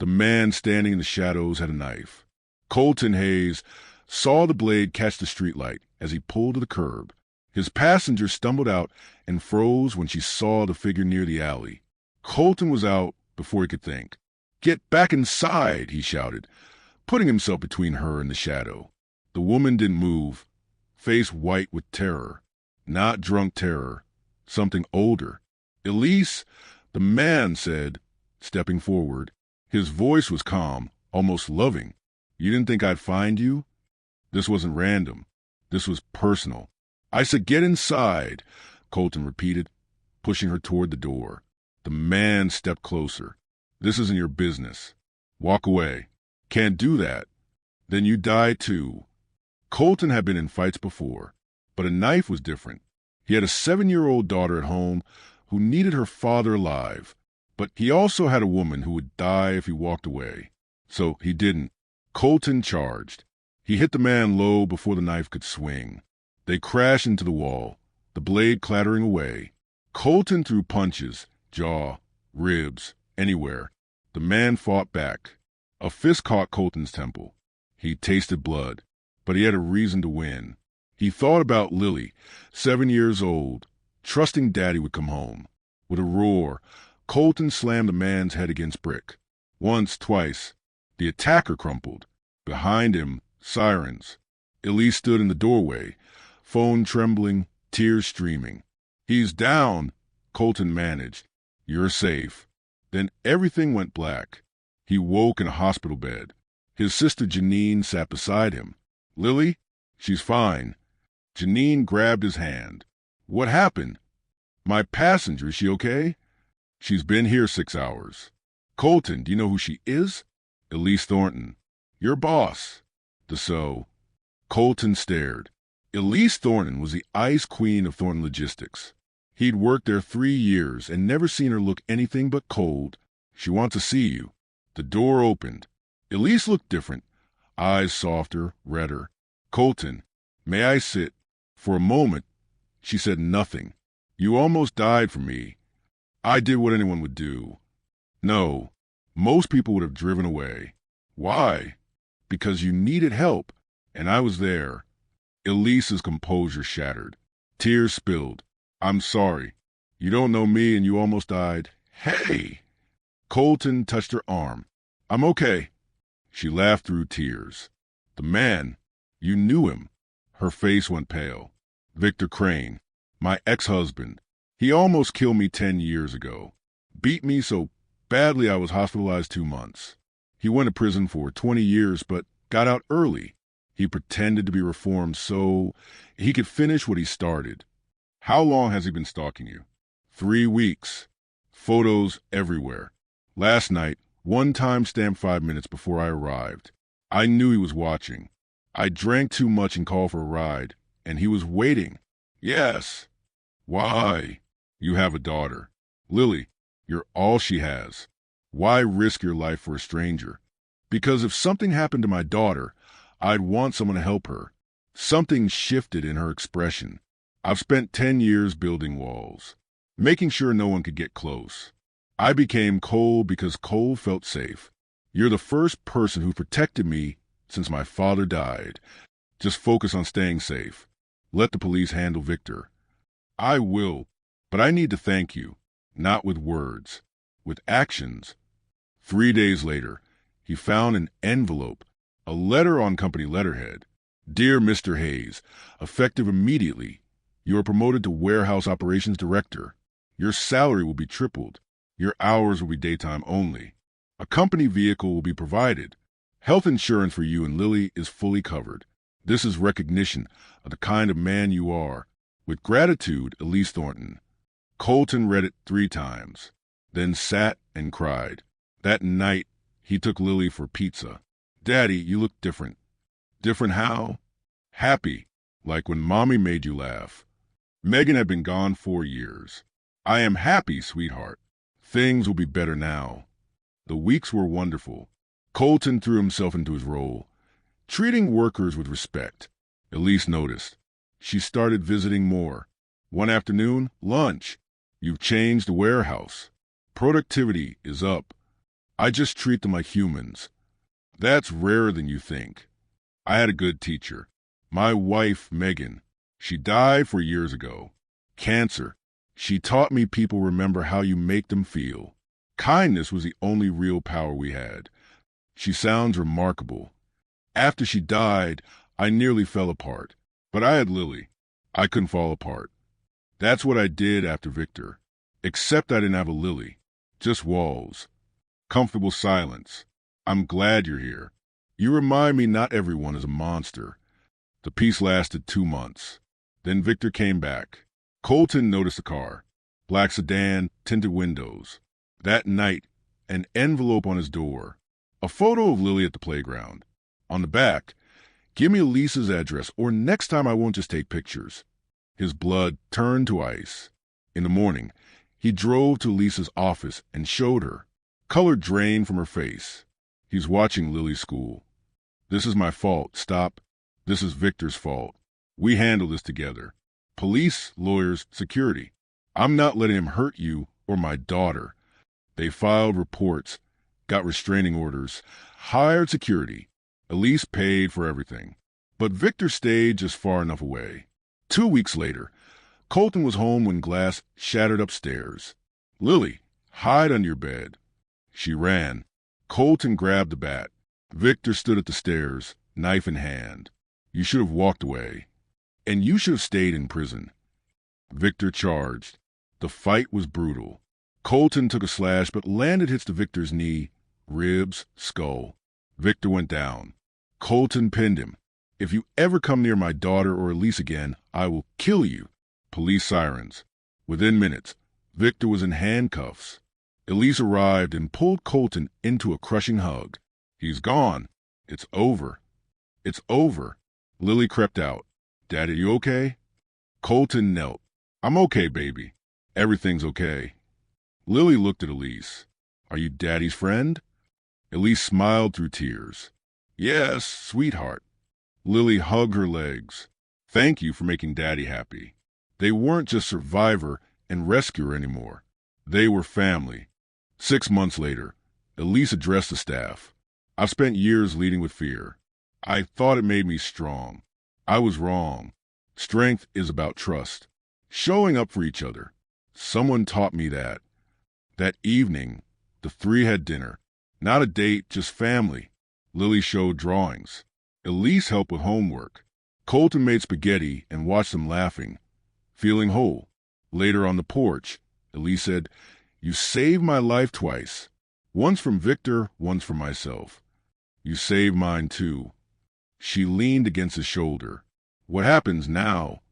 The man standing in the shadows had a knife. Colton Hayes saw the blade catch the streetlight as he pulled to the curb. His passenger stumbled out and froze when she saw the figure near the alley. Colton was out before he could think. "Get back inside," he shouted, putting himself between her and the shadow. The woman didn't move, face white with terror. Not drunk terror, something older. "Elise," the man said, stepping forward. His voice was calm, almost loving. "You didn't think I'd find you?" This wasn't random. This was personal. "I said get inside," Colton repeated, pushing her toward the door. The man stepped closer. "This isn't your business. Walk away." "Can't do that." "Then you die too." Colton had been in fights before, but a knife was different. He had a 7-year-old daughter at home who needed her father alive, but he also had a woman who would die if he walked away. So he didn't. Colton charged. He hit the man low before the knife could swing. They crashed into the wall, the blade clattering away. Colton threw punches, jaw, ribs, anywhere. The man fought back. A fist caught Colton's temple. He tasted blood, but he had a reason to win. He thought about Lily, 7 years old, trusting Daddy would come home. With a roar, Colton slammed the man's head against brick. Once, twice. The attacker crumpled. Behind him, sirens. Elise stood in the doorway, phone trembling, tears streaming. "He's down," Colton managed. "You're safe." Then everything went black. He woke in a hospital bed. His sister Janine sat beside him. "Lily? She's fine." Janine grabbed his hand. "What happened?" "My passenger, is she okay?" "She's been here 6 hours." "Colton, do you know who she is?" "Elise Thornton." "Your boss." Dassault. Colton stared. Elise Thornton was the ice queen of Thornton Logistics. He'd worked there 3 years and never seen her look anything but cold. "She wants to see you." The door opened. Elise looked different, eyes softer, redder. "Colton, may I sit?" For a moment, she said nothing. "You almost died for me." "I did what anyone would do." "No, most people would have driven away." "Why?" "Because you needed help, and I was there." Elise's composure shattered. Tears spilled. "I'm sorry. You don't know me and you almost died." "Hey!" Colton touched her arm. "I'm okay." She laughed through tears. "The man, you knew him." Her face went pale. "Victor Crane, my ex-husband. He almost killed me 10 years ago. Beat me so badly I was hospitalized 2 months. He went to prison for 20 years but got out early. He pretended to be reformed so he could finish what he started." "How long has he been stalking you?" 3 weeks. Photos everywhere. Last night, one time stamped 5 minutes before I arrived. I knew he was watching. I drank too much and called for a ride, and he was waiting." "Yes." "Why?" "You have a daughter. Lily, you're all she has. Why risk your life for a stranger?" "Because if something happened to my daughter, I'd want someone to help her." Something shifted in her expression. "I've spent 10 years building walls, making sure no one could get close. I became cold because cold felt safe. You're the first person who protected me since my father died. Just focus on staying safe. Let the police handle Victor." "I will, but I need to thank you, not with words, with actions." 3 days later, he found an envelope, a letter on company letterhead. "Dear Mr. Hayes, effective immediately. You are promoted to warehouse operations director. Your salary will be tripled. Your hours will be daytime only. A company vehicle will be provided. Health insurance for you and Lily is fully covered. This is recognition of the kind of man you are. With gratitude, Elise Thornton." Colton read it 3 times, then sat and cried. That night, he took Lily for pizza. "Daddy, you look different." "Different how?" "Happy, like when Mommy made you laugh." Megan had been gone 4 years. "I am happy, sweetheart. Things will be better now." The weeks were wonderful. Colton threw himself into his role, treating workers with respect. Elise noticed. She started visiting more. One afternoon, lunch. "You've changed the warehouse. Productivity is up." I just treat them like humans. That's rarer than you think. I had a good teacher. My wife, Megan. She died 4 years ago. Cancer. She taught me people remember how you make them feel. Kindness was the only real power we had. She sounds remarkable. After she died, I nearly fell apart. But I had Lily. I couldn't fall apart. That's what I did after Victor. Except I didn't have a Lily. Just walls. Comfortable silence. I'm glad you're here. You remind me not everyone is a monster. The peace lasted 2 months. Then Victor came back. Colton noticed the car. Black sedan, tinted windows. That night, an envelope on his door. A photo of Lily at the playground. On the back, give me Elisa's address, or next time I won't just take pictures. His blood turned to ice. In the morning, he drove to Elisa's office and showed her. Color drained from her face. He's watching Lily's school. This is my fault. Stop. This is Victor's fault. We handle this together. Police, lawyers, security. I'm not letting him hurt you or my daughter. They filed reports, got restraining orders, hired security. Elise paid for everything. But Victor stayed just far enough away. 2 weeks later, Colton was home when glass shattered upstairs. Lily, hide under your bed. She ran. Colton grabbed the bat. Victor stood at the stairs, knife in hand. You should have walked away. And you should have stayed in prison. Victor charged. The fight was brutal. Colton took a slash but landed hits to Victor's knee, ribs, skull. Victor went down. Colton pinned him. If you ever come near my daughter or Elise again, I will kill you. Police sirens. Within minutes, Victor was in handcuffs. Elise arrived and pulled Colton into a crushing hug. He's gone. It's over. It's over. Lily crept out. Daddy, you okay? Colton knelt. I'm okay, baby. Everything's okay. Lily looked at Elise. Are you Daddy's friend? Elise smiled through tears. Yes, sweetheart. Lily hugged her legs. Thank you for making Daddy happy. They weren't just survivor and rescuer anymore. They were family. 6 months later, Elise addressed the staff. I've spent years leading with fear. I thought it made me strong. I was wrong. Strength is about trust. Showing up for each other. Someone taught me that. That evening, the three had dinner. Not a date, just family. Lily showed drawings. Elise helped with homework. Colton made spaghetti and watched them laughing, feeling whole. Later on the porch, Elise said, You saved my life twice. Once from Victor, once from myself. You saved mine too. She leaned against his shoulder. What happens now?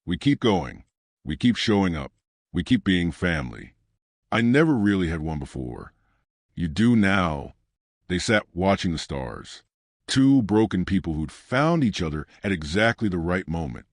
We keep going. We keep showing up. We keep being family. I never really had one before. You do now. They sat watching the stars. Two broken people who'd found each other at exactly the right moment.